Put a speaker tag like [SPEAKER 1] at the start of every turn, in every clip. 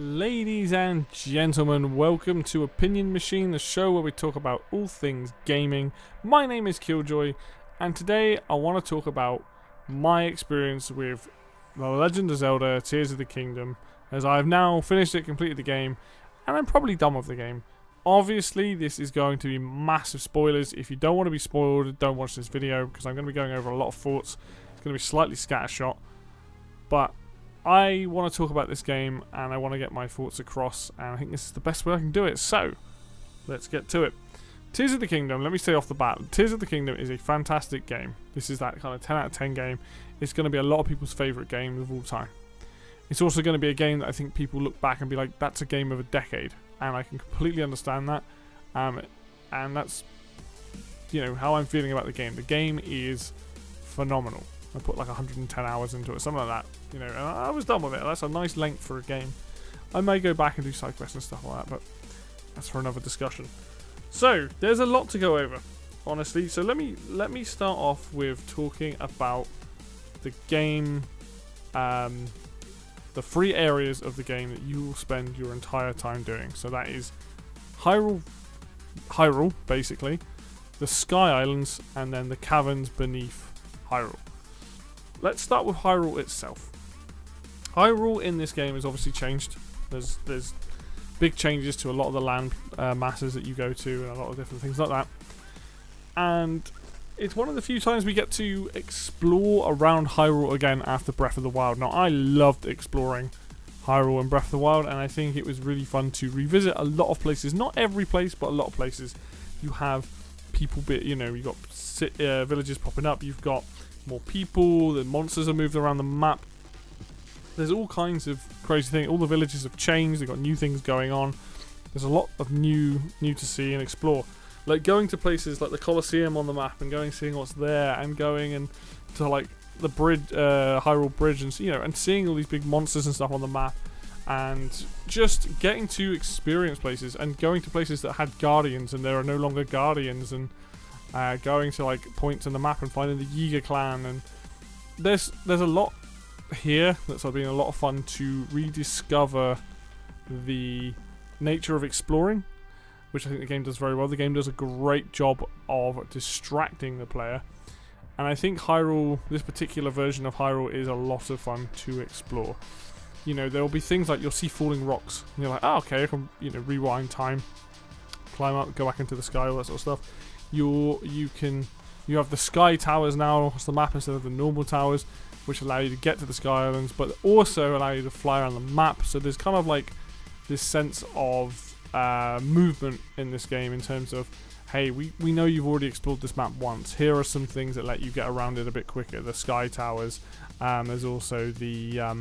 [SPEAKER 1] Ladies and gentlemen, welcome to Opinion Machine, the show where we talk about all things gaming. My name is Killjoy, and today I want to talk about my experience with The Legend of Zelda Tears of the Kingdom, as I have now finished it, completed the game, and I'm probably done with the game. Obviously, this is going to be massive spoilers. If you don't want to be spoiled, don't watch this video, because I'm going to be going over a lot of thoughts. It's going to be slightly scattershot, but I want to talk about this game and I want to get my thoughts across, and I think this is the best way I can do it. So, let's get to it. Tears of the Kingdom, let me say off the bat, Tears of the Kingdom is a fantastic game. This is that kind of 10 out of 10 game. It's going to be a lot of people's favourite game of all time. It's also going to be a game that I think people look back and be like, that's a game of a decade. And I can completely understand that. And that's, how I'm feeling about the game. The game is phenomenal. I put like 110 hours into it, something like that, and I was done with it. That's a nice length for a game. I may go back and do side quests and stuff like that, but that's for another discussion. So, there's a lot to go over, honestly. So let me start off with talking about the game, the 3 areas of the game that you will spend your entire time doing. So that is Hyrule, basically, the Sky Islands, and then the caverns beneath Hyrule. Let's start with Hyrule itself. Hyrule in this game has obviously changed. There's big changes to a lot of the land masses that you go to and a lot of different things like that. And it's one of the few times we get to explore around Hyrule again after Breath of the Wild. Now, I loved exploring Hyrule and Breath of the Wild, and I think it was really fun to revisit a lot of places. Not every place, but a lot of places. You have people, you've got villages popping up, you've got more people, the monsters are moved around the map. There's all kinds of crazy things. All the villages have changed, they've got new things going on. There's a lot of new to see and explore. Like going to places like the Colosseum on the map and seeing what's there, and going and to like the bridge, Hyrule Bridge, and and seeing all these big monsters and stuff on the map, and just getting to experience places and going to places that had guardians and there are no longer guardians, and going to like points on the map and finding the Yiga clan, and there's a lot here that's been a lot of fun to rediscover the nature of exploring, which I think the game does very well. The game does a great job of distracting the player, and I think Hyrule, this particular version of Hyrule, is a lot of fun to explore. There'll be things like you'll see falling rocks, and you're like, oh, okay, I can rewind time, climb up, go back into the sky, all that sort of stuff. You have the sky towers now across the map instead of the normal towers, which allow you to get to the Sky Islands, but also allow you to fly around the map. So there's kind of like this sense of movement in this game in terms of, hey, we know you've already explored this map once. Here are some things that let you get around it a bit quicker. The sky towers. There's also the oh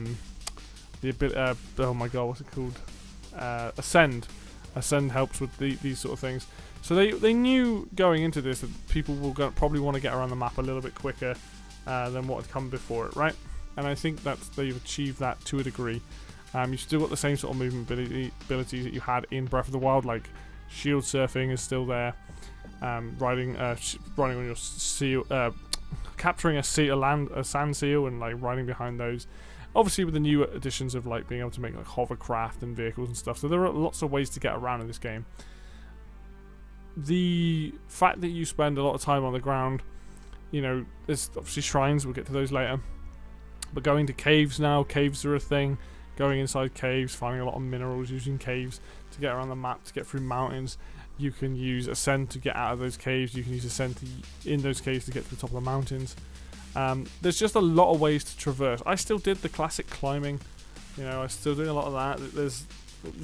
[SPEAKER 1] my god, what's it called? Ascend. Ascend helps with these sort of things. So they knew going into this that people will probably want to get around the map a little bit quicker than what had come before it, right? And I think that they've achieved that to a degree. You've still got the same sort of movement abilities that you had in Breath of the Wild, like shield surfing is still there, riding on your seal, capturing a sand seal and like riding behind those. Obviously, with the new additions of like being able to make like hovercraft and vehicles and stuff, so there are lots of ways to get around in this game. The fact that you spend a lot of time on the ground, there's obviously shrines, we'll get to those later, but going to caves now, caves are a thing, going inside caves, finding a lot of minerals, using caves to get around the map, to get through mountains. You can use Ascend to get out of those caves, you can use Ascend in those caves to get to the top of the mountains. There's just a lot of ways to traverse. I still did the classic climbing, I'm still doing a lot of that. There's,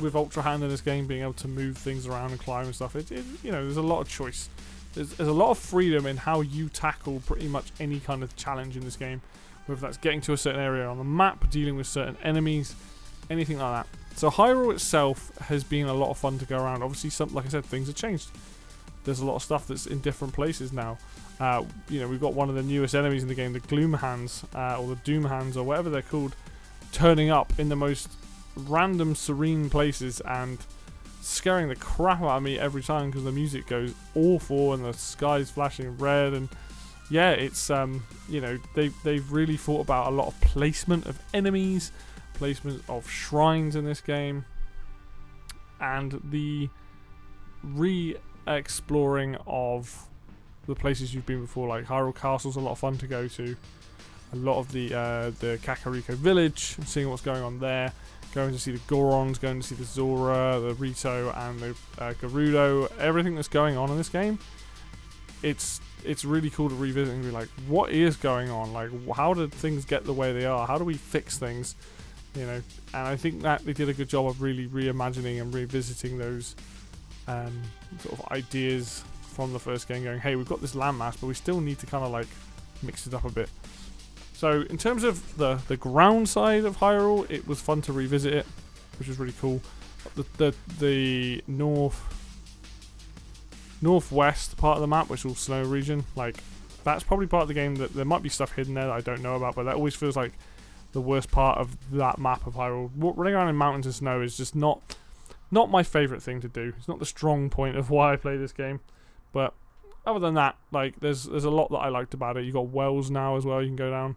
[SPEAKER 1] with Ultra Hand in this game, being able to move things around and climb and stuff, there's a lot of choice. There's a lot of freedom in how you tackle pretty much any kind of challenge in this game, whether that's getting to a certain area on the map, dealing with certain enemies, anything like that. So Hyrule itself has been a lot of fun to go around. Obviously, like I said, things have changed. There's a lot of stuff that's in different places now. We've got one of the newest enemies in the game, the Gloom Hands, or the Doom Hands, or whatever they're called, turning up in the most random serene places and scaring the crap out of me every time because the music goes awful and the sky's flashing red, and yeah, it's they've really thought about a lot of placement of enemies, placement of shrines in this game, and the re-exploring of the places you've been before. Like Hyrule Castle's a lot of fun to go to. A lot of the Kakariko village, seeing what's going on there. Going to see the Gorons, going to see the Zora, the Rito, and the Gerudo. Everything that's going on in this game, it's really cool to revisit and be like, what is going on? Like, how did things get the way they are? How do we fix things? You know, and I think that they did a good job of really reimagining and revisiting those sort of ideas from the first game, going, hey, we've got this landmass, but we still need to kind of like mix it up a bit. So in terms of the ground side of Hyrule, it was fun to revisit it, which was really cool. The northwest part of the map, which is all snow region, like that's probably part of the game that there might be stuff hidden there that I don't know about, but that always feels like the worst part of that map of Hyrule. Running around in mountains and snow is just not my favourite thing to do. It's not the strong point of why I play this game, but other than that, like there's a lot that I liked about it. You got wells now as well you can go down,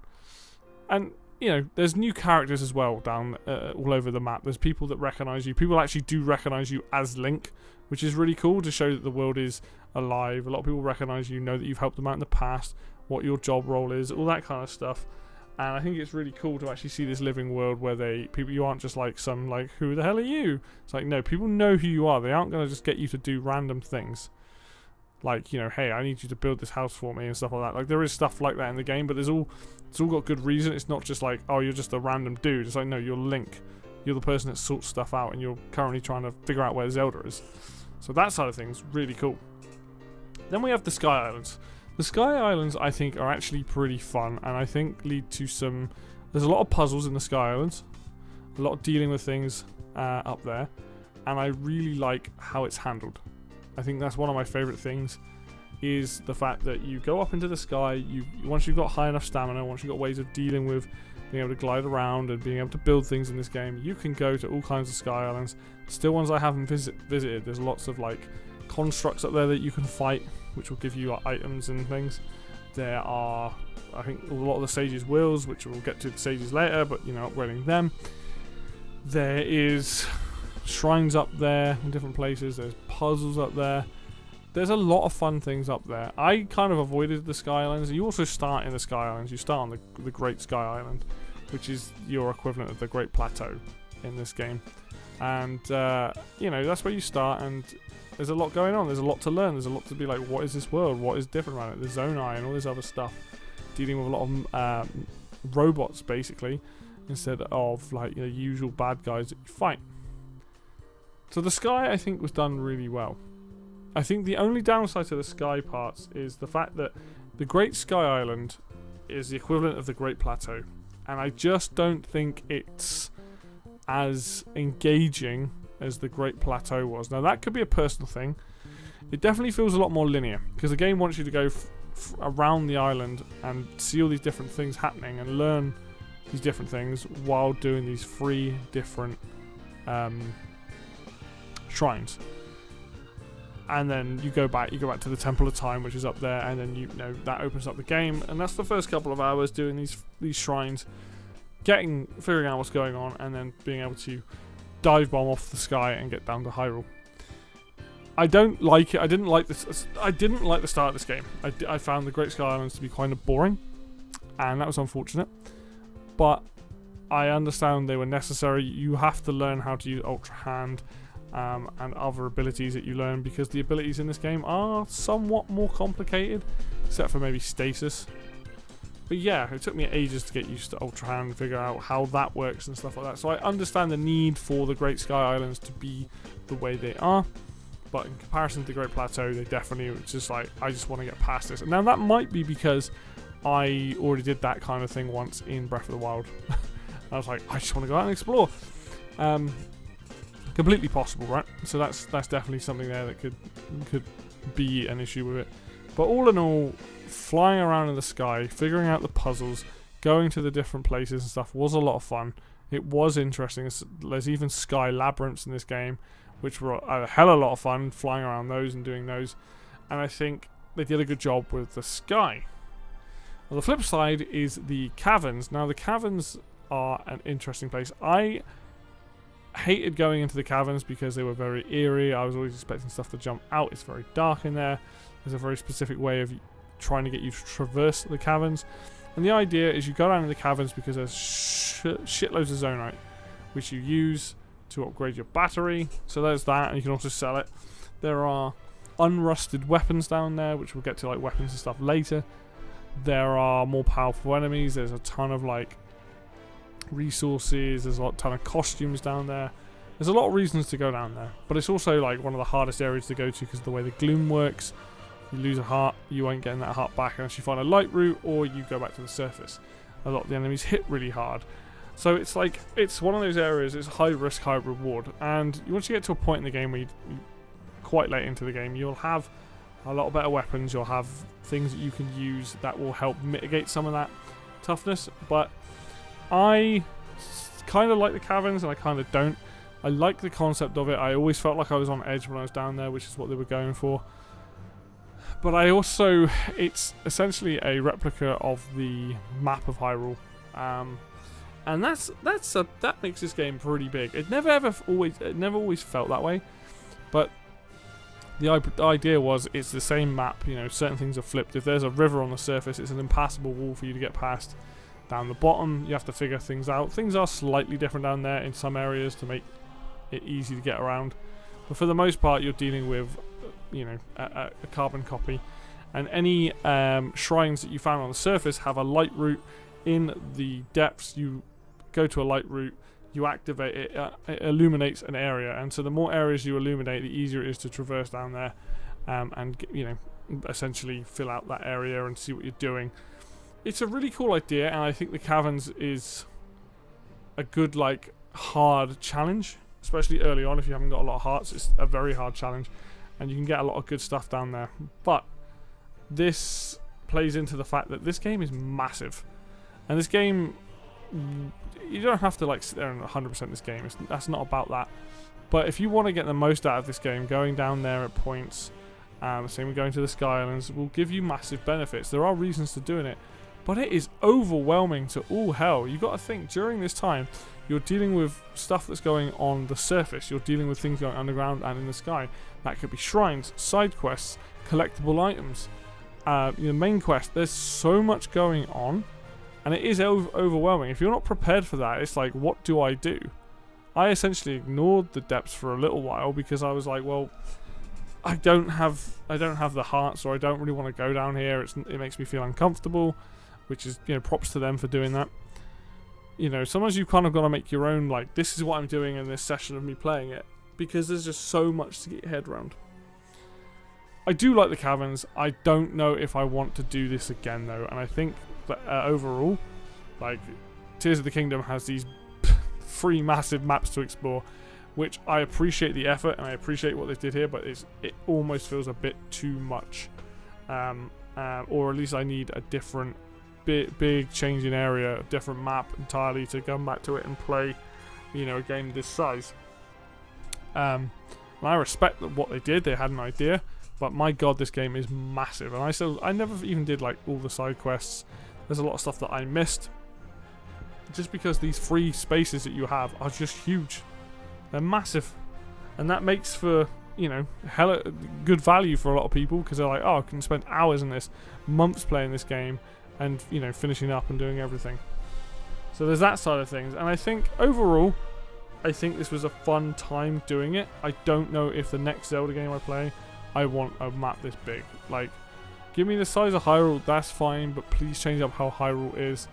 [SPEAKER 1] and you know there's new characters as well down all over the map. There's people that recognise you. People actually do recognise you as Link, which is really cool to show that the world is alive. A lot of people recognise you, know that you've helped them out in the past, what your job role is, all that kind of stuff. And I think it's really cool to actually see this living world where you aren't just like some like, who the hell are you? It's like, no, people know who you are. They aren't going to just get you to do random things. Like, you know, hey, I need you to build this house for me and stuff like that. Like, there is stuff like that in the game, but it's all got good reason. It's not just like, oh, you're just a random dude. It's like, no, you're Link. You're the person that sorts stuff out, and you're currently trying to figure out where Zelda is. So that side of things, really cool. Then we have the Sky Islands. The Sky Islands, I think, are actually pretty fun, and I think lead to some... There's a lot of puzzles in the Sky Islands. A lot of dealing with things up there. And I really like how it's handled. I think that's one of my favourite things, is the fact that you go up into the sky, once you've got high enough stamina, once you've got ways of dealing with being able to glide around and being able to build things in this game, you can go to all kinds of Sky Islands. Still ones I haven't visited. There's lots of like constructs up there that you can fight, which will give you items and things. There are, I think, a lot of the Sage's Wills, which we'll get to the Sages later, but you know, upgrading them. There is shrines up there in different places. There's puzzles up there. There's a lot of fun things up there. I kind of avoided the Sky Islands. You also start in the Sky Islands. You start on the Great Sky Island, which is your equivalent of the Great Plateau in this game. And, you know, that's where you start, and there's a lot going on. There's a lot to learn. There's a lot to be like, what is this world? What is different about it? There's Zonai and all this other stuff. Dealing with a lot of robots, basically, instead of, like, the usual bad guys that you fight. So the Sky, I think, was done really well. I think the only downside to the Sky parts is the fact that the Great Sky Island is the equivalent of the Great Plateau. And I just don't think it's as engaging as the Great Plateau was. Now, that could be a personal thing. It definitely feels a lot more linear, because the game wants you to go around the island and see all these different things happening and learn these different things while doing these 3 different shrines. And then you go back to the Temple of Time, which is up there, and then you know that opens up the game, and that's the first couple of hours doing these shrines, figuring out what's going on, and then being able to dive bomb off the sky and get down to Hyrule. I don't like it. I didn't like the start of this game. I found the Great Sky Islands to be kind of boring, and that was unfortunate. But I understand they were necessary. You have to learn how to use Ultra Hand and other abilities that you learn, because the abilities in this game are somewhat more complicated, except for maybe stasis. But yeah, it took me ages to get used to Ultra Hand and figure out how that works and stuff like that. So I understand the need for the Great Sky Islands to be the way they are, but in comparison to the Great Plateau, they definitely, it's just like, I just want to get past this. Now that might be because I already did that kind of thing once in Breath of the Wild. I was like, I just want to go out and explore. Completely possible, right? So that's definitely something there that could be an issue with it. But all in all, flying around in the sky, figuring out the puzzles, going to the different places and stuff was a lot of fun. It was interesting. There's even sky labyrinths in this game, which were a hell of a lot of fun, flying around those and doing those. And I think they did a good job with the sky. On the flip side is the caverns. Now the caverns are an interesting place. I hated going into the caverns because they were very eerie. I was always expecting stuff to jump out. It's very dark in there. There's a very specific way of trying to get you to traverse the caverns. And the idea is you go down in the caverns because there's shitloads of zonite, which you use to upgrade your battery. So there's that, and you can also sell it. There are unrusted weapons down there, which we'll get to, like weapons and stuff later. There are more powerful enemies. There's a ton of like resources. There's a ton of costumes down there. There's a lot of reasons to go down there, but it's also like one of the hardest areas to go to because of the way the gloom works. You lose a heart, you won't get that heart back unless you find a light route or you go back to the surface. A lot of the enemies hit really hard. So it's like, it's one of those areas, it's high risk, high reward. And once you get to a point in the game where you quite late into the game, you'll have a lot better weapons, you'll have things that you can use that will help mitigate some of that toughness. But I kind of like the caverns and I kind of don't. I like the concept of it. I always felt like I was on edge when I was down there, which is what they were going for. But I also, it's essentially a replica of the map of Hyrule, and that makes this game pretty big. It never always felt that way, but the idea was it's the same map. You know, certain things are flipped. If there's a river on the surface, it's an impassable wall for you to get past. Down the bottom, you have to figure things out. Things are slightly different down there in some areas to make it easy to get around, but for the most part, you're dealing with, you know, a carbon copy, and any shrines that you found on the surface have a light route. In the depths, you go to a light route, you activate it, it illuminates an area, and so the more areas you illuminate, the easier it is to traverse down there, and you know, essentially fill out that area and see what you're doing. It's a really cool idea, and I think the caverns is a good, like, hard challenge, especially early on if you haven't got a lot of hearts. It's a very hard challenge, and you can get a lot of good stuff down there. But this plays into the fact that this game is massive, and this game, you don't have to like sit there and 100% this game. That's not about that. But if you want to get the most out of this game, going down there at points, same with going to the Sky Islands, will give you massive benefits. There are reasons to doing it, but it is overwhelming to all hell. You got to think, during this time, you're dealing with stuff that's going on the surface. You're dealing with things going underground and in the sky. That could be shrines, side quests, collectible items, your main quest. There's so much going on, and it is overwhelming. If you're not prepared for that, it's like, what do I do? I essentially ignored the depths for a little while because I was like, well, I don't have the hearts, or I don't really want to go down here. It makes me feel uncomfortable, which is, you know, props to them for doing that. You know, sometimes you've kind of got to make your own, like, this is what I'm doing in this session of me playing it, because there's just so much to get your head around. I do like the caverns. I don't know if I want to do this again, though, and I think that overall, like, Tears of the Kingdom has these 3 massive maps to explore, which I appreciate the effort and I appreciate what they did here, but it almost feels a bit too much, or at least I need a different big change in area, a different map entirely to come back to it and play, you know, a game this size. And I respect what they did. They had an idea, but my god, this game is massive, and I never even did like all the side quests. There's a lot of stuff that I missed just because these free spaces that you have are just huge. They're massive, and that makes for, you know, hella good value for a lot of people, because they're like, oh, I can spend hours in this, months playing this game, and, you know, finishing up and doing everything. So there's that side of things, and I think overall, I think this was a fun time doing it. I don't know if the next Zelda game I play, I want a map this big. Like, give me the size of Hyrule, that's fine, but please change up how Hyrule is.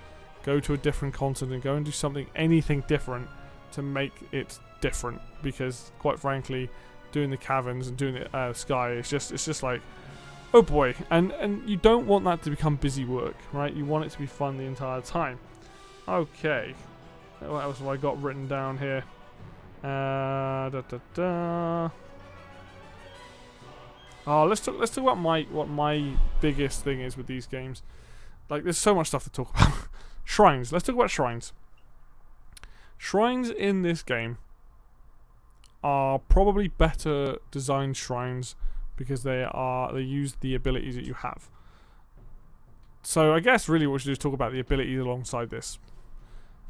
[SPEAKER 1] Go to a different continent, go and do something, anything different to make it different, because quite frankly, doing the caverns and doing the sky, it's just like, oh boy. And you don't want that to become busy work, right? You want it to be fun the entire time. Okay, what else have I got written down here? Oh, let's talk about what my biggest thing is with these games. Like, there's so much stuff to talk about. Shrines. Let's talk about shrines. Shrines in this game are probably better designed shrines because they use the abilities that you have. So I guess really what we should do is talk about the abilities alongside this.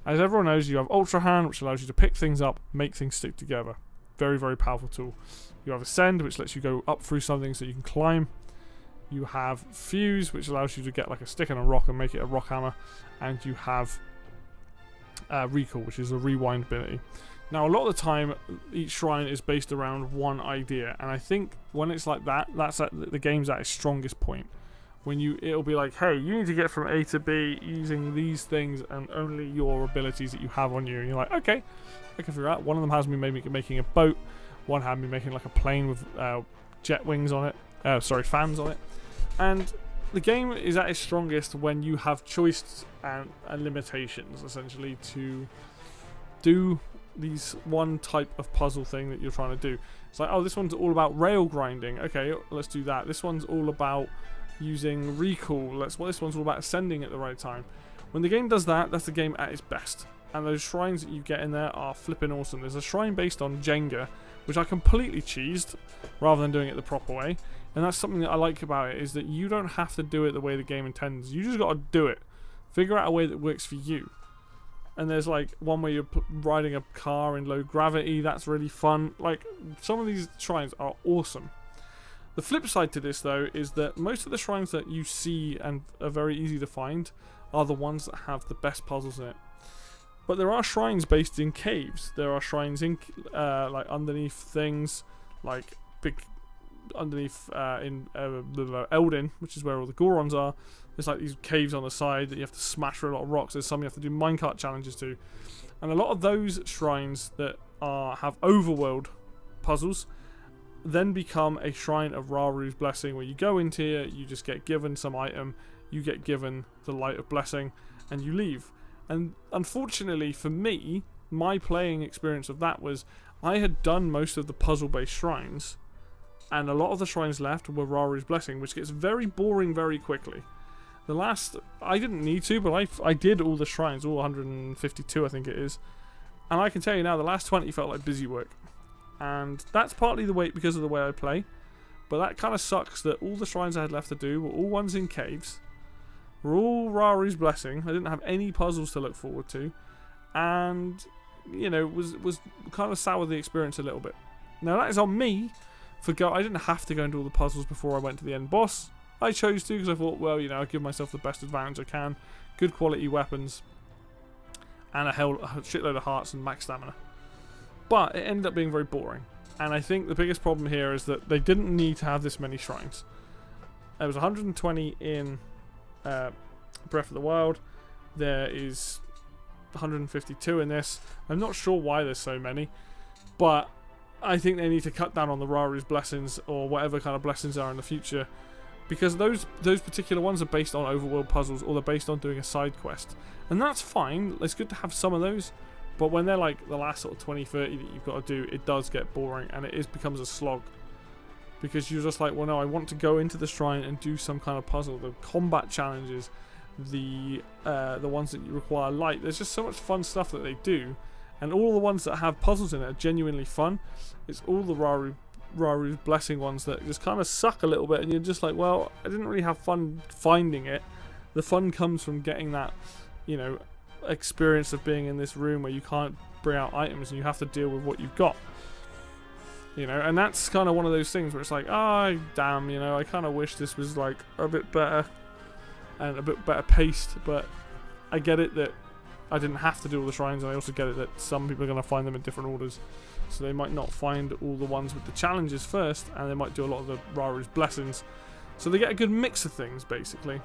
[SPEAKER 1] As everyone knows, you have Ultra Hand, which allows you to pick things up, make things stick together. Very, very powerful tool. You have Ascend, which lets you go up through something so you can climb. You have Fuse, which allows you to get like a stick and a rock and make it a rock hammer. And you have Recall, which is a rewind ability. Now, a lot of the time, each shrine is based around one idea, and I think when it's like that, that's at the game's at its strongest point. When it'll be like, hey, you need to get from A to B using these things and only your abilities that you have on you. And you're like, okay, I can figure out. One of them has me making a boat. One had me making like a plane with jet wings on it. Fans on it. And the game is at its strongest when you have choice and limitations, essentially, to do these one type of puzzle thing that you're trying to do. It's like, oh, this one's all about rail grinding. Okay, let's do that. This one's all about using recall. This one's all about ascending at the right time. When the game does that, that's the game at its best. And those shrines that you get in there are flipping awesome. There's a shrine based on Jenga, which I completely cheesed rather than doing it the proper way. And that's something that I like about it, is that you don't have to do it the way the game intends. You just got to do it. Figure out a way that works for you. And there's like one where you're riding a car in low gravity. That's really fun. Like, some of these shrines are awesome. The flip side to this, though, is that most of the shrines that you see and are very easy to find are the ones that have the best puzzles in it. But there are shrines based in caves. There are shrines in like underneath things, like underneath in Eldin, which is where all the Gorons are. There's like these caves on the side that you have to smash through a lot of rocks. There's some you have to do minecart challenges to. And a lot of those shrines that have overworld puzzles then become a shrine of Raru's blessing, where you go into here, you just get given some item, you get given the light of blessing, and you leave. And unfortunately for me, my playing experience of that was I had done most of the puzzle-based shrines, and a lot of the shrines left were Raru's blessing, which gets very boring very quickly. The last, I didn't need to, but I did all the shrines, all 152 I think it is. And I can tell you now, the last 20 felt like busy work. And that's partly because of the way I play. But that kind of sucks that all the shrines I had left to do were all ones in caves. Were all Raru's blessing. I didn't have any puzzles to look forward to. And, you know, was kind of soured the experience a little bit. Now that is on me. I didn't have to go into all the puzzles before I went to the end boss. I chose to because I thought, well, you know, I'll give myself the best advantage I can. Good quality weapons. And a shitload of hearts and max stamina. But it ended up being very boring. And I think the biggest problem here is that they didn't need to have this many shrines. There was 120 in Breath of the Wild. There is 152 in this. I'm not sure why there's so many. But I think they need to cut down on the Raru's blessings, or whatever kind of blessings are in the future. Because those particular ones are based on overworld puzzles, or they're based on doing a side quest. And that's fine. It's good to have some of those. But when they're like the last sort of 20, 30 that you've got to do, it does get boring, and it becomes a slog. Because you're just like, well, no, I want to go into the shrine and do some kind of puzzle. The combat challenges, the ones that you require light. There's just so much fun stuff that they do. And all the ones that have puzzles in it are genuinely fun. It's all the Raru's blessing ones that just kind of suck a little bit, and you're just like, well, I didn't really have fun finding it. The fun comes from getting that, you know, experience of being in this room where you can't bring out items and you have to deal with what you've got. You know, and that's kind of one of those things where it's like, oh, damn, you know, I kind of wish this was like a bit better and a bit better paced, but I get it that I didn't have to do all the shrines, and I also get it that some people are going to find them in different orders. So they might not find all the ones with the challenges first, and they might do a lot of the Raru's blessings. So they get a good mix of things, basically.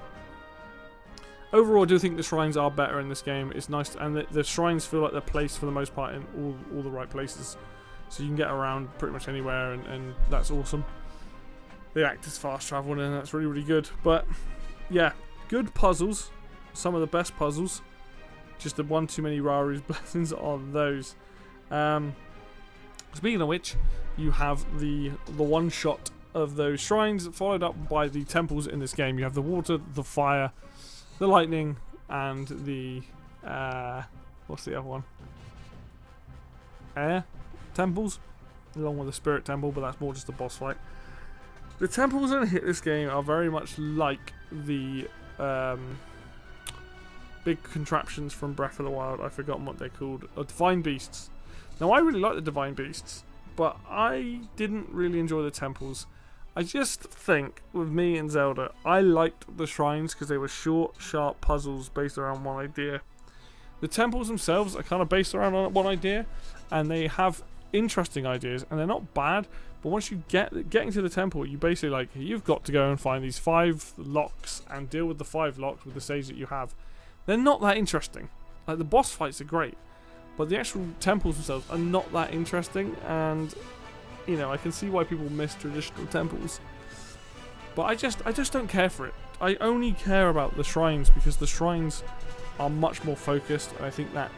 [SPEAKER 1] Overall, I do think the shrines are better in this game. It's nice, and the shrines feel like they're placed for the most part in all the right places. So you can get around pretty much anywhere, and that's awesome. They act as fast travel, and that's really, really good. But, yeah, good puzzles. Some of the best puzzles. Just the one too many Raru's blessings on those. Speaking of which, you have the one shot of those shrines, followed up by the temples in this game. You have the water, the fire, the lightning, and the what's the other one? Air temples, along with the spirit temple, but that's more just a boss fight. The temples in this game are very much like the big contraptions from Breath of the Wild. I've forgotten what they're called. Divine Beasts. Now, I really like the Divine Beasts, but I didn't really enjoy the temples. I just think, with me and Zelda, I liked the shrines because they were short, sharp puzzles based around one idea. The temples themselves are kind of based around one idea, and they have interesting ideas, and they're not bad. But once you getting to the temple, you basically like, you've got to go and find these 5 locks and deal with the 5 locks with the sage that you have. They're not that interesting. Like, the boss fights are great, but the actual temples themselves are not that interesting. And you know, I can see why people miss traditional temples, but I just don't care for it. I only care about the shrines because the shrines are much more focused, and I think that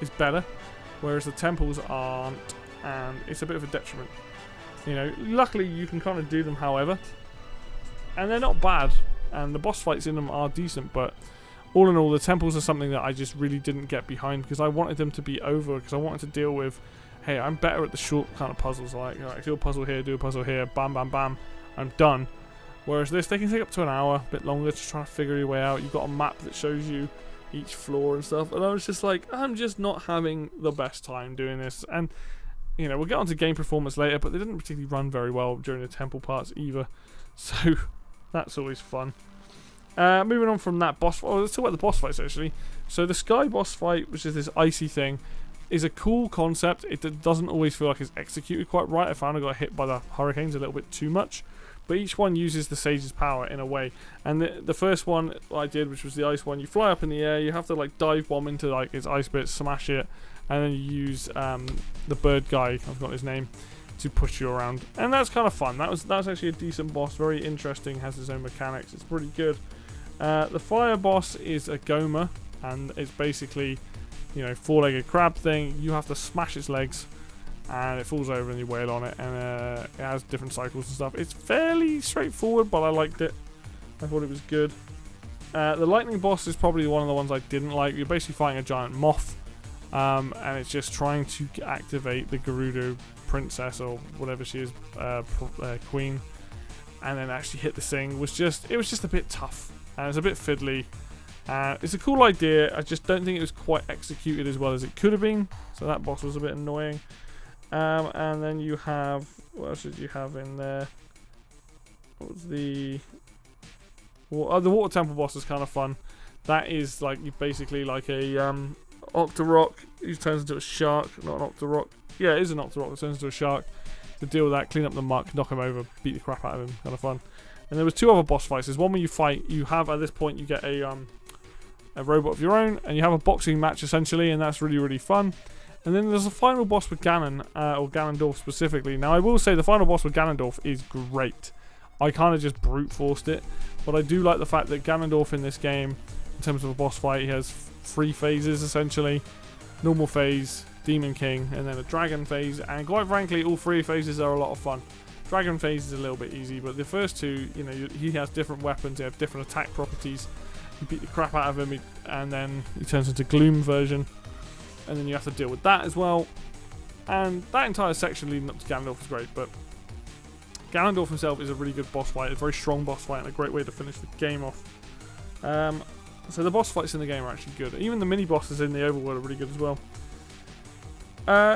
[SPEAKER 1] is better, whereas the temples aren't, and it's a bit of a detriment. You know, luckily you can kind of do them however, and they're not bad, and the boss fights in them are decent, but all in all, the temples are something that I just really didn't get behind because I wanted them to be over, because I wanted to deal with, hey, I'm better at the short kind of puzzles, like, alright, do a puzzle here, do a puzzle here, bam, bam, bam, I'm done. Whereas this, they can take up to an hour, a bit longer to try to figure your way out. You've got a map that shows you each floor and stuff, and I was just like, I'm just not having the best time doing this. And you know, we'll get onto game performance later, but they didn't particularly run very well during the temple parts either, so that's always fun. Moving on from that boss fight, let's talk about the boss fights actually. So the sky boss fight, which is this icy thing, is a cool concept. It doesn't always feel like it's executed quite right. I found I got hit by the hurricanes a little bit too much, but each one uses the sage's power in a way. And the first one I did, which was the ice one, you fly up in the air, you have to like dive bomb into like its ice bits, smash it, and then you use the bird guy, I've forgotten his name, to push you around, and that's kind of fun. That's actually a decent boss, very interesting, has its own mechanics, it's pretty good. The fire boss is a Goma, and it's basically, you know, 4-legged crab thing. You have to smash its legs, and it falls over and you wail on it, and it has different cycles and stuff. It's fairly straightforward, but I liked it. I thought it was good. The lightning boss is probably one of the ones I didn't like. You're basically fighting a giant moth, and it's just trying to activate the Gerudo princess or whatever she is, queen, and then actually hit the thing. It was just a bit tough, and it's a bit fiddly. It's a cool idea. I just don't think it was quite executed as well as it could have been. So that boss was a bit annoying. And then you have, what else did you have in there? What was the water temple boss is kind of fun. That is like, you basically like a Octorok who turns into a shark. Not an Octorok. Yeah, it is an Octorok that turns into a shark. To deal with that, clean up the muck, knock him over, beat the crap out of him. Kind of fun. And there was 2 other boss fights. There's one where you have at this point you get a robot of your own, and you have a boxing match essentially, and that's really, really fun. And then there's a final boss with Ganon, or Ganondorf specifically. Now I will say the final boss with Ganondorf is great. I kind of just brute forced it, but I do like the fact that Ganondorf in this game, in terms of a boss fight, he has 3 phases essentially: normal phase, Demon King, and then a dragon phase. And quite frankly, all 3 phases are a lot of fun. Dragon phase is a little bit easy, but the first 2, you know, he has different weapons, they have different attack properties. You beat the crap out of him, and then he turns into Gloom version, and then you have to deal with that as well. And that entire section leading up to Ganondorf is great, but Ganondorf himself is a really good boss fight, a very strong boss fight, and a great way to finish the game off. So the boss fights in the game are actually good. Even the mini bosses in the overworld are really good as well.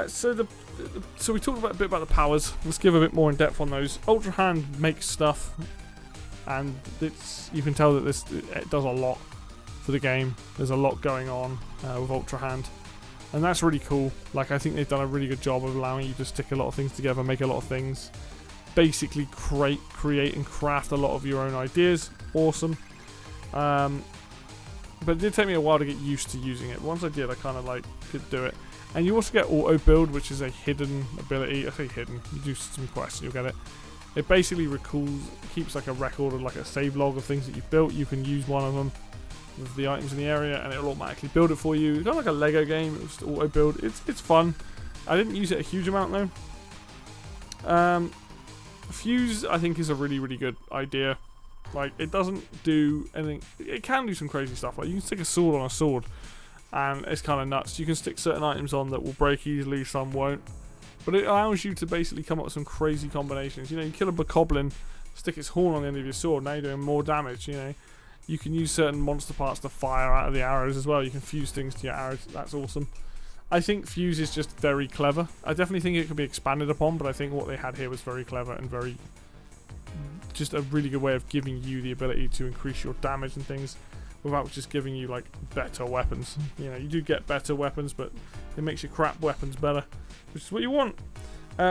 [SPEAKER 1] So we talked a bit about the powers. Let's give a bit more in depth on those. Ultra Hand makes stuff, and you can tell that it does a lot for the game. There's a lot going on with Ultra Hand, and that's really cool. Like, I think they've done a really good job of allowing you to stick a lot of things together, make a lot of things, basically create and craft a lot of your own ideas. Awesome. But it did take me a while to get used to using it. Once I did, I kind of like could do it. And you also get auto build, which is a hidden ability. I say hidden. You do some quests, you'll get it. It basically keeps like a record of like a save log of things that you've built. You can use one of them with the items in the area, and it'll automatically build it for you. It's kind of like a Lego game. It's just auto build. It's fun. I didn't use it a huge amount though. Fuse, I think, is a really, really good idea. Like, it doesn't do anything. It can do some crazy stuff. Like, you can stick a sword on a sword, and it's kind of nuts. You can stick certain items on that will break easily, some won't. But it allows you to basically come up with some crazy combinations. You know, you kill a bokoblin, stick its horn on the end of your sword, now you're doing more damage, you know. You can use certain monster parts to fire out of the arrows as well. You can fuse things to your arrows. That's awesome. I think fuse is just very clever. I definitely think it could be expanded upon, but I think what they had here was very clever and just a really good way of giving you the ability to increase your damage and things without just giving you like better weapons. You know, you do get better weapons, but it makes your crap weapons better, which is what you want.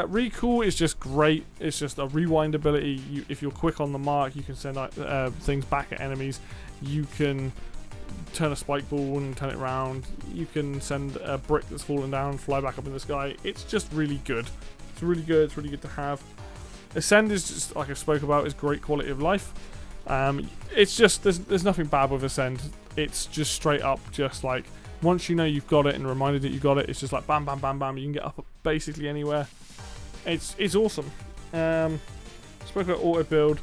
[SPEAKER 1] Recall is just great. It's just a rewind ability. If you're quick on the mark, you can send things back at enemies. You can turn a spike ball and turn it around. You can send a brick that's fallen down, fly back up in the sky. It's just really good. It's really good. It's really good to have. Ascend is just, like I spoke about, is great quality of life. It's just, there's nothing bad with Ascend. It's just straight up, just like, once you know you've got it and reminded that you got it, it's just like bam, bam, bam, bam. You can get up basically anywhere. It's awesome. Spoke about auto build.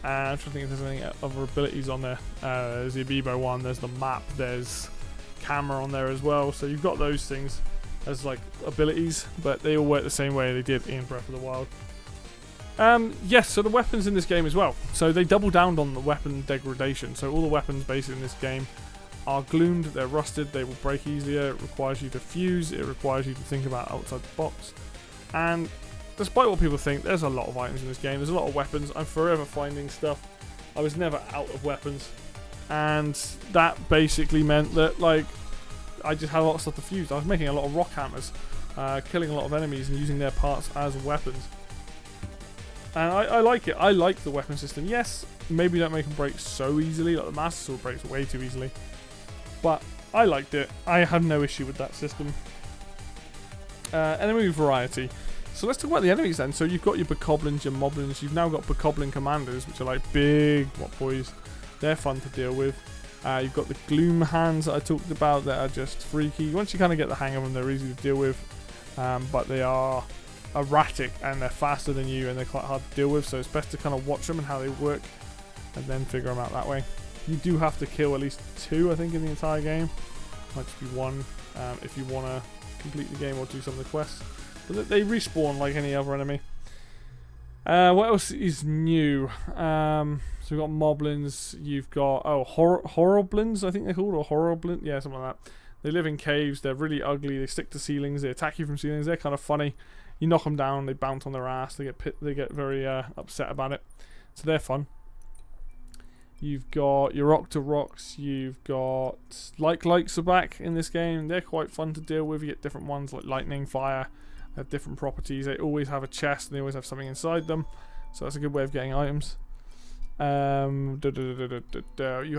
[SPEAKER 1] I'm trying to think if there's any other abilities on there. There's the Amiibo one, there's the map, there's camera on there as well. So you've got those things as like abilities, but they all work the same way they did in Breath of the Wild. Yes, so the weapons in this game as well. So they double down on the weapon degradation. So all the weapons basically in this game are gloomed, they're rusted, they will break easier. It requires you to fuse, it requires you to think about outside the box. And despite what people think, there's a lot of items in this game. There's a lot of weapons. I'm forever finding stuff. I was never out of weapons. And that basically meant that, like, I just had a lot of stuff to fuse. I was making a lot of rock hammers, killing a lot of enemies and using their parts as weapons. And I like it. I like the weapon system. Yes, maybe don't make them break so easily. Like the Master Sword breaks way too easily. But I liked it. I had no issue with that system. Enemy variety. So let's talk about the enemies then. So you've got your bokoblins, your moblins. You've now got bokoblin commanders, which are like big boys. They're fun to deal with. You've got the gloom hands that I talked about that are just freaky. Once you kind of get the hang of them, they're easy to deal with. But they are erratic and they're faster than you and they're quite hard to deal with. So it's best to kind of watch them and how they work and then figure them out that way. You do have to kill at least 2, I think, in the entire game. Might just be 1 if you want to complete the game or do some of the quests. But they respawn like any other enemy. What else is new? So we've got moblins. You've got horriblins, I think they're called, or horriblin. Yeah, something like that. They live in caves. They're really ugly. They stick to ceilings. They attack you from ceilings. They're kind of funny. You knock them down. They bounce on their ass. They get very upset about it. So they're fun. You've got your Octoroks. You've got likes are back in this game. They're quite fun to deal with. You get different ones like lightning, fire. They have different properties. They always have a chest and they always have something inside them. So that's a good way of getting items. You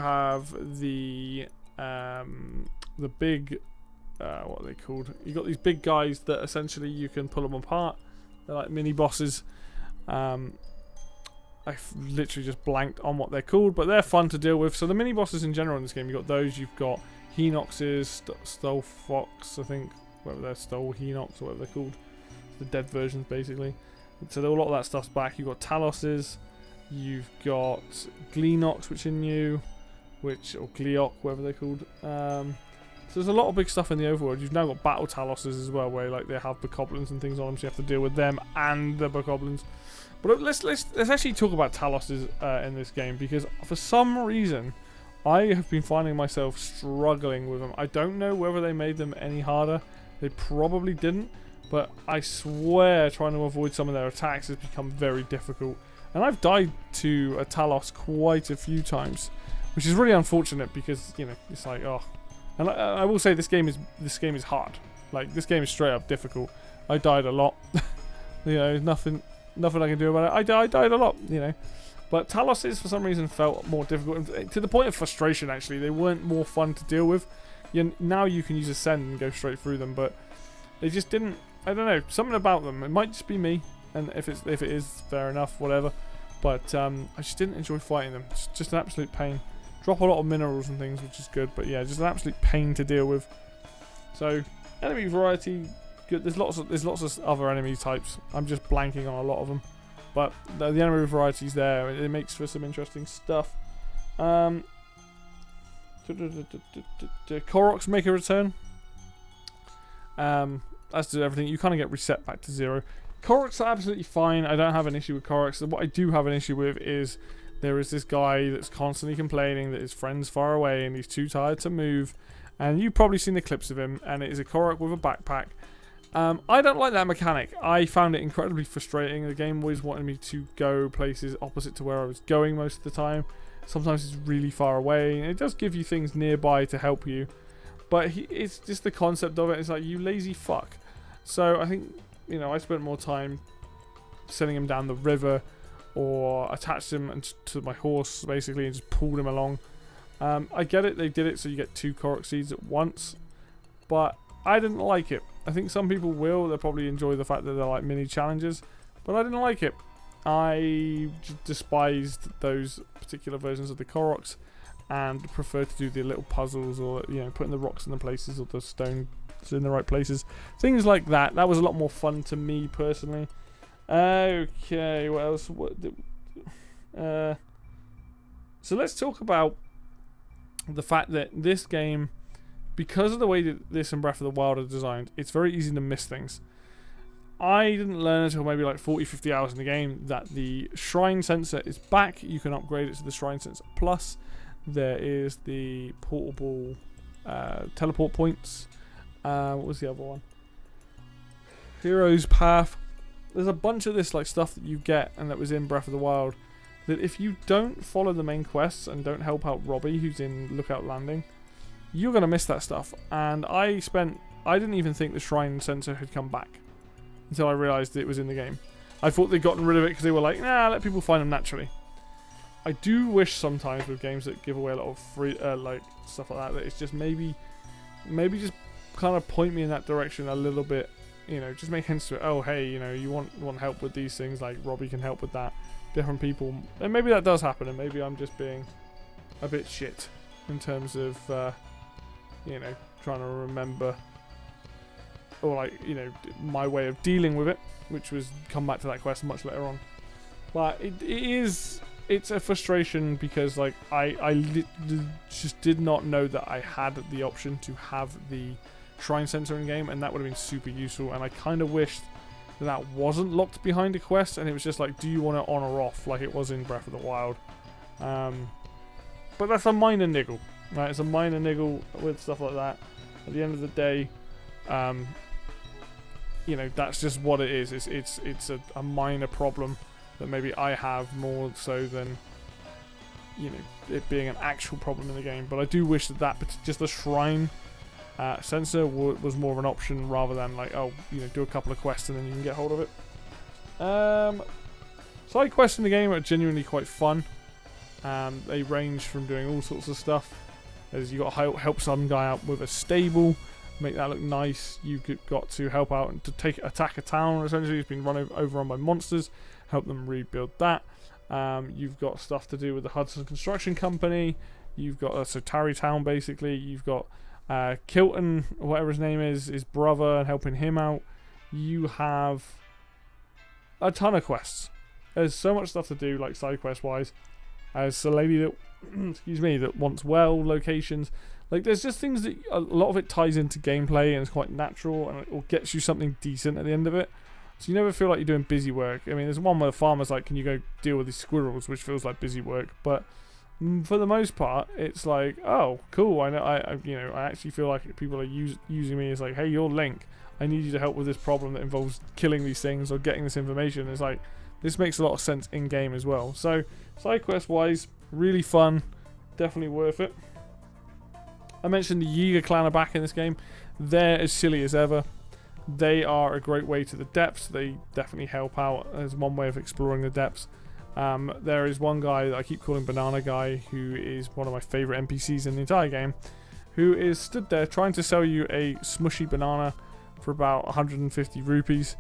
[SPEAKER 1] have the big what are they called? You got these big guys that essentially you can pull them apart. They're like mini bosses. I've literally just blanked on what they're called, but they're fun to deal with. So the mini bosses in general in this game, you've got those. You've got Henoxes, Stolfox, I think, whatever they're, Henox, whatever they're called. The dead versions, basically. So a lot of that stuff's back. You've got Taloses. You've got Gleenox, which are new, or Gleok, whatever they're called. So there's a lot of big stuff in the overworld. You've now got Battle Taloses as well, where like they have bokoblins and things on them, so you have to deal with them and the bokoblins. But let's actually talk about Taloses in this game, because for some reason I have been finding myself struggling with them. I don't know whether they made them any harder. They probably didn't, but I swear trying to avoid some of their attacks has become very difficult. And I've died to a Talos quite a few times, which is really unfortunate because, you know, it's like, oh. And I will say this game is hard. Like, this game is straight up difficult. I died a lot. You know, nothing I can do about it. I died a lot, you know. But Taloses for some reason felt more difficult, to the point of frustration. Actually, they weren't more fun to deal with. Now you can use Ascend and go straight through them, but they just didn't. I don't know, something about them. It might just be me, and if it is, fair enough, whatever. But I just didn't enjoy fighting them. It's just an absolute pain. Drop a lot of minerals and things, which is good, but yeah, just an absolute pain to deal with. So enemy variety, good. There's lots of other enemy types. I'm just blanking on a lot of them, but the enemy variety's there. It makes for some interesting stuff. Koroks make a return. As to everything, you kind of get reset back to 0. Koroks are absolutely fine. I don't have an issue with Koroks. What I do have an issue with is there is this guy that's constantly complaining that his friend's far away and he's too tired to move. And you've probably seen the clips of him, and it is a Korok with a backpack. I don't like that mechanic. I found it incredibly frustrating. The game always wanted me to go places opposite to where I was going most of the time. Sometimes it's really far away, and it does give you things nearby to help you. But it's just the concept of it. It's like, you lazy fuck. So I think, you know, I spent more time sending him down the river, or attached him to my horse, basically, and just pulled him along. I get it, they did it so you get 2 Korok seeds at once, but I didn't like it. I think some people will, they'll probably enjoy the fact that they're like mini challenges, but I didn't like it. I despised those particular versions of the Koroks, and preferred to do the little puzzles, or, you know, putting the rocks in the places, or the stones in the right places. Things like that. That was a lot more fun to me, personally. Okay, what else? So let's talk about the fact that this game, because of the way that this and Breath of the Wild are designed, it's very easy to miss things. I didn't learn until maybe like 40-50 hours in the game that the Shrine Sensor is back. You can upgrade it to the Shrine Sensor Plus. There is the portable teleport points. What was the other one? Hero's Path. There's a bunch of this like stuff that you get, and that was in Breath of the Wild, that if you don't follow the main quests and don't help out Robbie, who's in Lookout Landing, you're going to miss that stuff. And I didn't even think the Shrine Sensor had come back until I realised it was in the game. I thought they'd gotten rid of it because they were like, nah, let people find them naturally. I do wish sometimes with games that give away a lot of free, like, stuff like that it's just maybe just kind of point me in that direction a little bit, you know, just make hints to it. Oh, hey, you know, you want help with these things, like Robbie can help with that. Different people, and maybe that does happen, and maybe I'm just being a bit shit in terms of, you know, trying to remember, or like, you know, my way of dealing with it, which was come back to that quest much later on. But it's a frustration because, like, I just did not know that I had the option to have the Shrine Sensor in game, and that would have been super useful. And I kind of wished that wasn't locked behind a quest, and it was just like, do you want it on or off, like it was in Breath of the Wild. But that's a minor niggle, right? It's a minor niggle with stuff like that. At the end of the day, you know, that's just what it is. It's a minor problem that maybe I have more so than, you know, it being an actual problem in the game. But I do wish that just the Shrine Sensor was more of an option, rather than like, oh, you know, do a couple of quests and then you can get hold of it. Side quests in the game are genuinely quite fun. They range from doing all sorts of stuff. As you got to help some guy out with a stable, make that look nice. You've got to help out and to attack a town essentially who's been run over by monsters. Help them rebuild that. You've got stuff to do with the Hudson Construction Company. You've got so Tarrey Town basically. You've got Kilton, or whatever his name is, his brother, and helping him out. You have a ton of quests. There's so much stuff to do, like side quest wise. As a lady that, excuse me, that wants well locations. Like, there's just things that a lot of it ties into gameplay and it's quite natural, and it gets you something decent at the end of it. So you never feel like you're doing busy work. I mean, there's one where the farmer's like, can you go deal with these squirrels, which feels like busy work. But for the most part, it's like, oh, cool. I know. I actually feel like people are using me as like, hey, you're Link. I need you to help with this problem that involves killing these things or getting this information. It's like, this makes a lot of sense in game as well. So side quest wise, really fun, definitely worth it. I mentioned the Yiga clan are back in this game. They're as silly as ever. They are a great way to the depths. They definitely help out as one way of exploring the depths. There is one guy that I keep calling Banana Guy, who is one of my favourite NPCs in the entire game, who is stood there trying to sell you a smushy banana for about 150 rupees.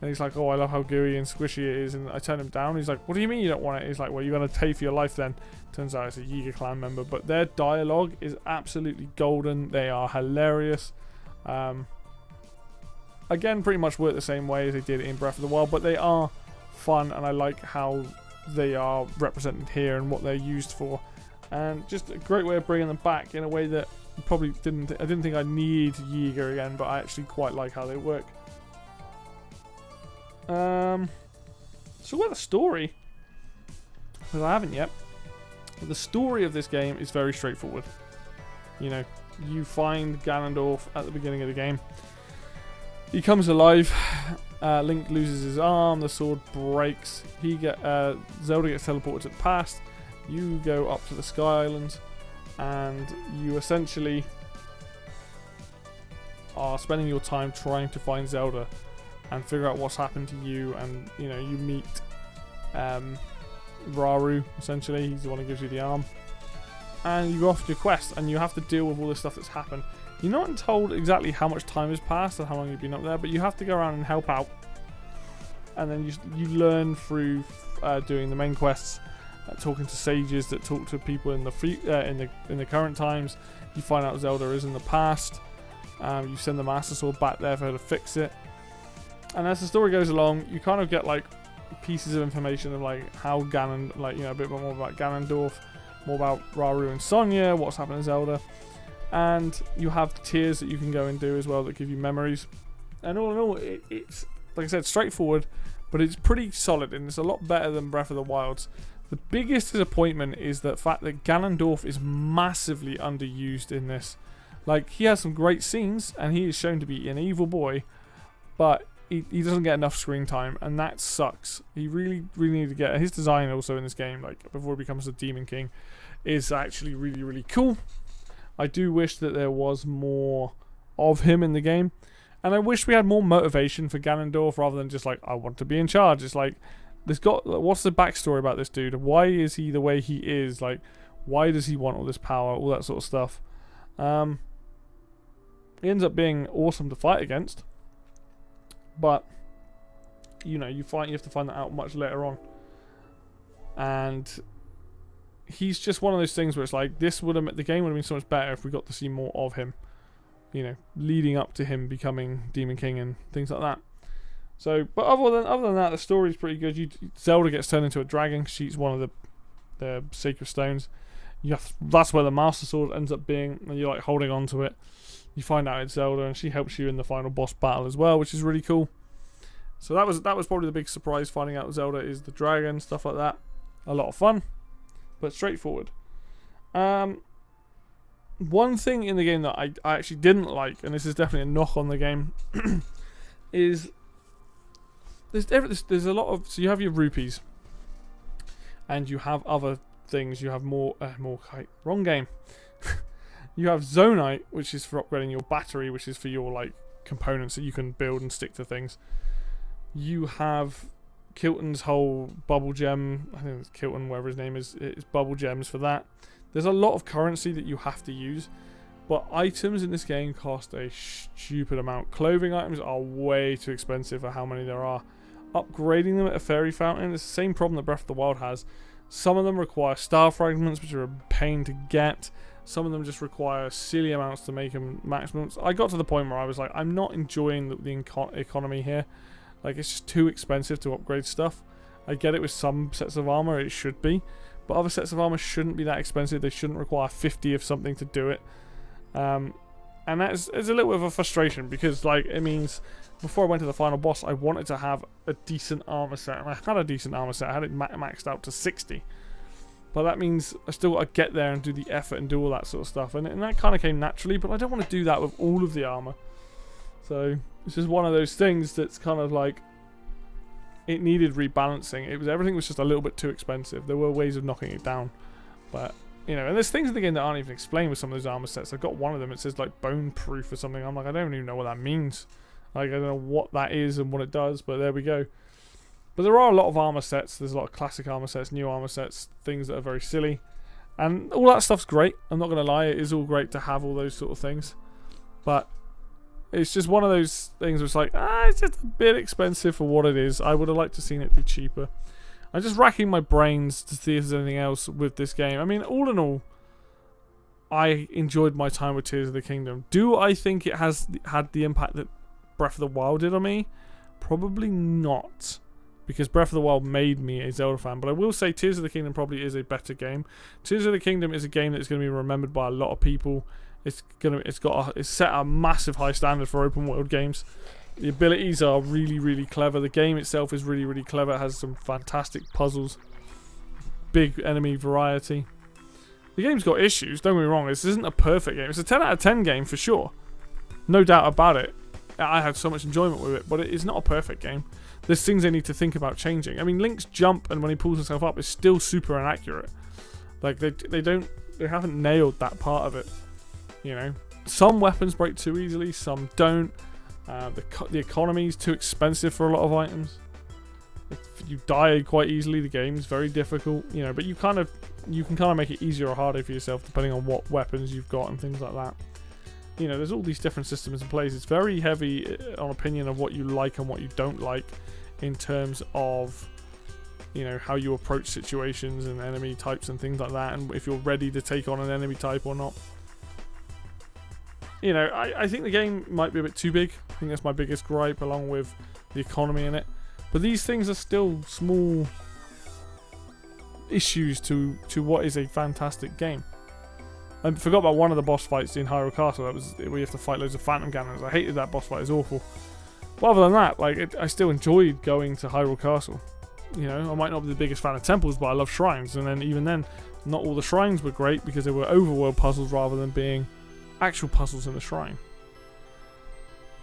[SPEAKER 1] And he's like, oh, I love how gooey and squishy it is. And I turn him down. He's like, what do you mean you don't want it? He's like, well, you're going to pay for your life then. Turns out it's a Yiga clan member. But their dialogue is absolutely golden. They are hilarious. Again, pretty much work the same way as they did in Breath of the Wild. But they are fun. And I like how they are represented here and what they're used for. And just a great way of bringing them back in a way that probably I didn't think I need Yiga again. But I actually quite like how they work. So what the story? because I haven't yet. But the story of this game is very straightforward. You know, you find Ganondorf at the beginning of the game. He comes alive. Link loses his arm. The sword breaks. Zelda gets teleported to the past. You go up to the Sky Islands, and you essentially are spending your time trying to find Zelda and figure out what's happened to you. And you know, you meet Rauru. Essentially, he's the one who gives you the arm, and you go off to your quest, and you have to deal with all this stuff that's happened. You're not told exactly how much time has passed and how long you've been up there, but you have to go around and help out. And then you learn through doing the main quests, talking to sages that talk to people in the current times. You find out Zelda is in the past. You send the Master Sword back there for her to fix it. And as the story goes along, you kind of get like pieces of information of like how Ganon, like, you know, a bit more about Ganondorf, more about Rauru and Sonia, what's happened to Zelda. And you have tiers that you can go and do as well that give you memories. And all in all, it's, like I said, straightforward, but it's pretty solid, and it's a lot better than Breath of the Wild's. The biggest disappointment is the fact that Ganondorf is massively underused in this. Like, he has some great scenes, and he is shown to be an evil boy, but he doesn't get enough screen time, and that sucks. He really, really needs to get... His design also in this game, like, before he becomes a Demon King, is actually really, really cool. I do wish that there was more of him in the game. And I wish we had more motivation for Ganondorf rather than just like, I want to be in charge. It's like, what's the backstory about this dude? Why is he the way he is? Like, why does he want all this power? All that sort of stuff. He ends up being awesome to fight against. But, you know, you have to find that out much later on. And he's just one of those things where it's like, the game would have been so much better if we got to see more of him, you know, leading up to him becoming Demon King and things like that. So, but other than that, the story's pretty good. Zelda gets turned into a dragon. She's one of the sacred stones. That's where the Master Sword ends up being, and you're like holding on to it. You find out it's Zelda, and she helps you in the final boss battle as well, which is really cool. So that was probably the big surprise, finding out Zelda is the dragon, stuff like that. A lot of fun, but straightforward. One thing in the game that I actually didn't like, and this is definitely a knock on the game, is there's a lot of... So you have your rupees, and you have other things. You have wrong game. You have Zonite, which is for upgrading your battery, which is for your like components that you can build and stick to things. You have Kilton's whole bubble gem. I think it's Kilton, whatever his name is. It's bubble gems for that. There's a lot of currency that you have to use, but items in this game cost a stupid amount. Clothing items are way too expensive for how many there are. Upgrading them at a fairy fountain is the same problem that Breath of the Wild has. Some of them require star fragments, which are a pain to get. Some of them just require silly amounts to make them maximums. I got to the point where I was like, I'm not enjoying the economy here. Like, it's just too expensive to upgrade stuff. I get it with some sets of armor, it should be. But other sets of armor shouldn't be that expensive. They shouldn't require 50 of something to do it. And it's a little bit of a frustration, because like, it means before I went to the final boss, I wanted to have a decent armor set. And I had a decent armor set. I had it maxed out to 60. But that means I still got to get there and do the effort and do all that sort of stuff. And that kind of came naturally, but I don't want to do that with all of the armor. So it's just one of those things that's kind of like, it needed rebalancing. Everything was just a little bit too expensive. There were ways of knocking it down, but you know, and there's things in the game that aren't even explained with some of those armor sets. I've got one of them. It says like bone proof or something. I'm like, I don't even know what that means. Like, I don't know what that is and what it does. But there we go. But there are a lot of armor sets. There's a lot of classic armor sets, new armor sets, things that are very silly, and all that stuff's great. I'm not gonna lie, it is all great to have all those sort of things, but it's just one of those things where it's like, it's just a bit expensive for what it is. I would have liked to seen it be cheaper. I'm just racking my brains to see if there's anything else with this game. I mean, all in all, I enjoyed my time with Tears of the Kingdom. Do I think it has had the impact that Breath of the Wild did on me? Probably not, because Breath of the Wild made me a Zelda fan. But I will say Tears of the Kingdom probably is a better game. Tears of the Kingdom is a game that's going to be remembered by a lot of people. It's set a massive high standard for open world games. The abilities are really, really clever. The game itself is really, really clever. It has some fantastic puzzles. big enemy variety. The game's got issues, don't get me wrong, this isn't a perfect game. It's a 10 out of 10 game for sure. No doubt about it. I had so much enjoyment with it, but it is not a perfect game. There's things they need to think about changing. I mean, Link's jump and when he pulls himself up is still super inaccurate. Like, they haven't nailed that part of it, you know. Some weapons break too easily, some don't. The economy is too expensive for a lot of items. You die quite easily. The game's very difficult, you know. But you can kind of make it easier or harder for yourself depending on what weapons you've got and things like that. You know, there's all these different systems in place. It's very heavy on opinion of what you like and what you don't like in terms of, you know, how you approach situations and enemy types and things like that, and if you're ready to take on an enemy type or not. You know, I think the game might be a bit too big. I think that's my biggest gripe, along with the economy in it. But these things are still small issues to what is a fantastic game. I forgot about one of the boss fights in Hyrule Castle. That was where you have to fight loads of phantom cannons. I hated that boss fight. It's awful. But other than that, like, I still enjoyed going to Hyrule Castle. You know, I might not be the biggest fan of temples, but I love shrines. And then even then, not all the shrines were great because they were overworld puzzles rather than being actual puzzles in the shrine.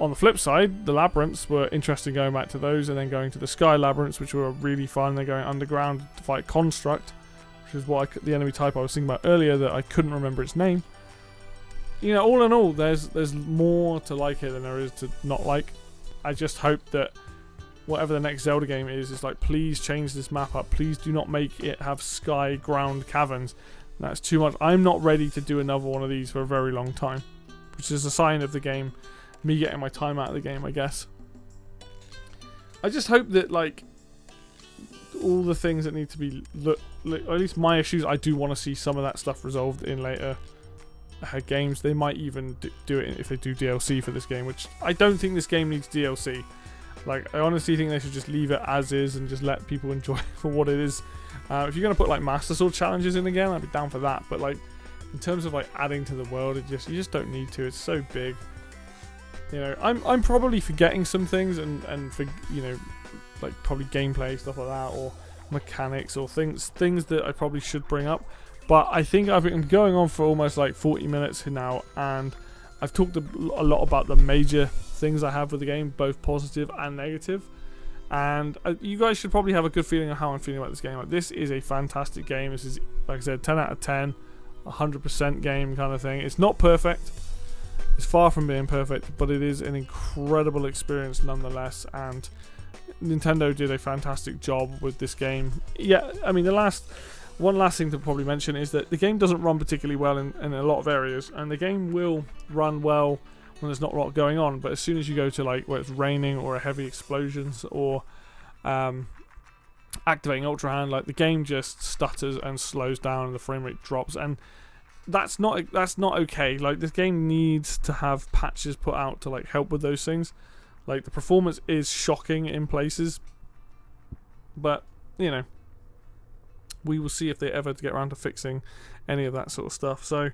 [SPEAKER 1] On the flip side, the labyrinths were interesting going back to those, and then going to the sky labyrinths, which were really fun. They're going underground to fight Construct, which is what the enemy type I was thinking about earlier that I couldn't remember its name. You know, all in all, there's more to like it than there is to not like. I just hope that whatever the next Zelda game is like, please change this map up. Please do not make it have sky ground caverns. That's too much. I'm not ready to do another one of these for a very long time, which is a sign of the game, me getting my time out of the game, I guess. I just hope that, like, all the things that need to be or at least my issues, I do want to see some of that stuff resolved in later games. They might even do it if they do DLC for this game, which I don't think this game needs DLC. Like, I honestly think they should just leave it as is and just let people enjoy it for what it is. If you're going to put, like, Master Sword challenges in again, I'd be down for that. But, like, in terms of, like, adding to the world, you just don't need to. It's so big. You know, I'm probably forgetting some things and for, you know, like, probably gameplay, stuff like that, or mechanics, or things that I probably should bring up. But I think I've been going on for almost, like, 40 minutes now, and I've talked a lot about the major things I have with the game, both positive and negative. And you guys should probably have a good feeling of how I'm feeling about this game. Like, this is a fantastic game. This is, like I said, 10 out of 10, 100% game kind of thing. It's not perfect. It's far from being perfect, but it is an incredible experience nonetheless. And Nintendo did a fantastic job with this game. Yeah, I mean, one last thing to probably mention is that the game doesn't run particularly well in a lot of areas, and the game will run well when there's not a lot going on, but as soon as you go to, like, where it's raining or a heavy explosions or activating Ultra Hand, like, the game just stutters and slows down and the frame rate drops, and that's not okay. Like, this game needs to have patches put out to, like, help with those things. Like, the performance is shocking in places, but, you know, we will see if they ever get around to fixing any of that sort of stuff. So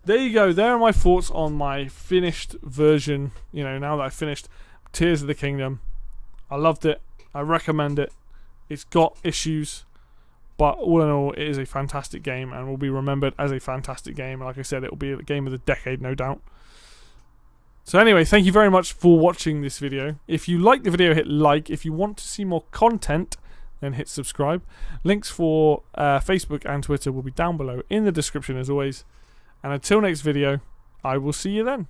[SPEAKER 1] there you go. There are my thoughts on my finished version. You know, now that I've finished Tears of the Kingdom, I loved it. I recommend it. It's got issues, but all in all, it is a fantastic game and will be remembered as a fantastic game. And like I said, it will be a game of the decade, no doubt. So anyway, thank you very much for watching this video. If you like the video, hit like. If you want to see more content, then hit subscribe. Links for Facebook and Twitter will be down below in the description as always. And until next video, I will see you then.